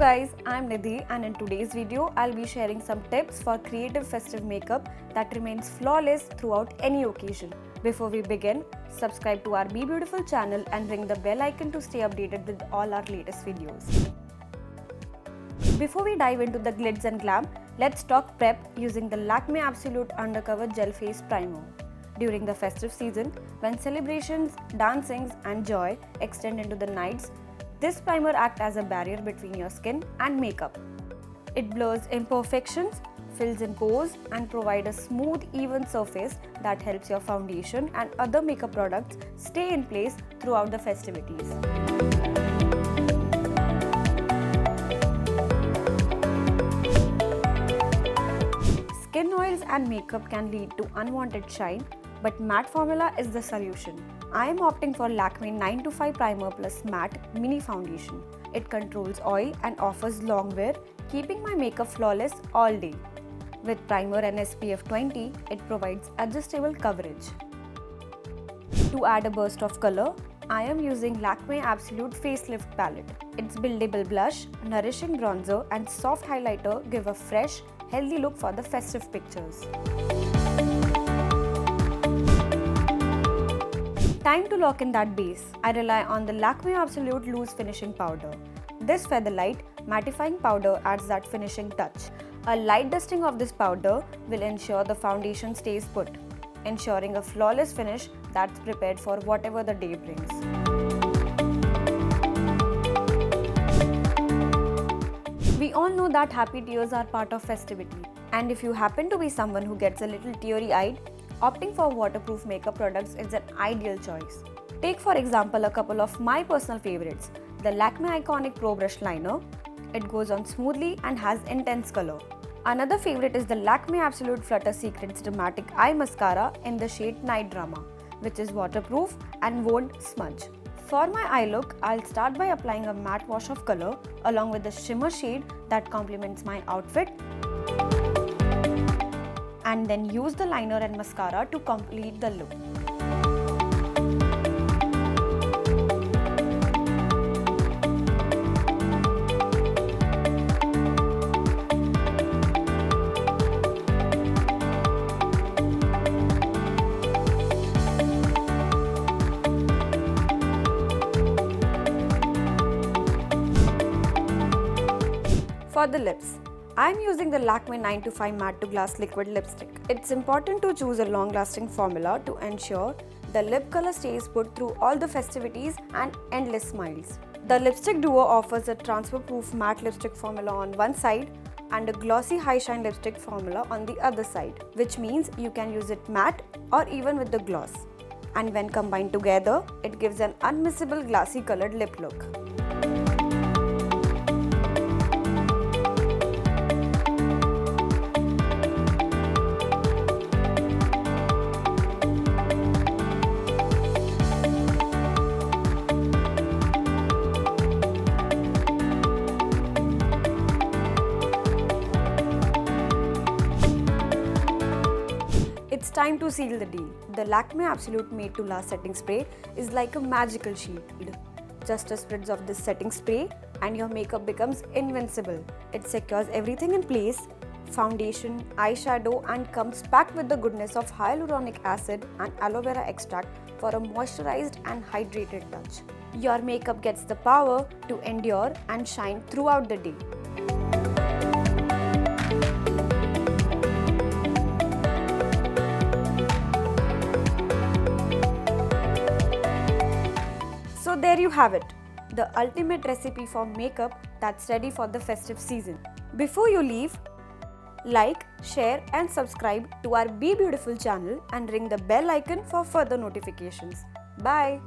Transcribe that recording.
guys, I'm Nidhi and in today's video, I'll be sharing some tips for creative festive makeup that remains flawless throughout any occasion. Before we begin, subscribe to our BeBeautiful channel and ring the bell icon to stay updated with all our latest videos. Before we dive into the glitz and glam, let's talk prep using the Lakme Absolute Undercover Gel Face Primer. During the festive season, when celebrations, dancings and joy extend into the nights, this primer acts as a barrier between your skin and makeup. It blurs imperfections, fills in pores and provides a smooth, even surface that helps your foundation and other makeup products stay in place throughout the festivities. Skin oils and makeup can lead to unwanted shine, but matte formula is the solution. I am opting for Lakme 9 to 5 Primer Plus Matte Mini Foundation. It controls oil and offers long wear, keeping my makeup flawless all day. With primer and SPF 20, it provides adjustable coverage. To add a burst of color, I am using Lakme Absolute Facelift Palette. Its buildable blush, nourishing bronzer and soft highlighter give a fresh, healthy look for the festive pictures. Time to lock in that base. I rely on the Lakme Absolute Loose Finishing Powder. This Featherlight mattifying powder adds that finishing touch. A light dusting of this powder will ensure the foundation stays put, ensuring a flawless finish that's prepared for whatever the day brings. We all know that happy tears are part of festivity, and if you happen to be someone who gets a little teary-eyed, opting for waterproof makeup products is an ideal choice. Take for example a couple of my personal favorites, the Lakme Iconic Pro Brush Liner. It goes on smoothly and has intense color. Another favorite is the Lakme Absolute Flutter Secrets Dramatic Eye Mascara in the shade Night Drama, which is waterproof and won't smudge. For my eye look, I'll start by applying a matte wash of color along with the shimmer shade that complements my outfit, and then use the liner and mascara to complete the look. For the lips, I am using the Lakme 9 to 5 Matte to Glass Liquid Lipstick. It's important to choose a long-lasting formula to ensure the lip color stays put through all the festivities and endless smiles. The lipstick duo offers a transfer-proof matte lipstick formula on one side and a glossy high shine lipstick formula on the other side, which means you can use it matte or even with the gloss. And when combined together, it gives an unmissable glassy colored lip look. It's time to seal the deal. The Lakme Absolute Made to Last Setting Spray is like a magical shield. Just a spritz of this setting spray and your makeup becomes invincible. It secures everything in place, foundation, eyeshadow, and comes packed with the goodness of hyaluronic acid and aloe vera extract for a moisturized and hydrated touch. Your makeup gets the power to endure and shine throughout the day. So there you have it, the ultimate recipe for makeup that's ready for the festive season. Before you leave, like, share and subscribe to our BeBeautiful channel and ring the bell icon for further notifications. Bye!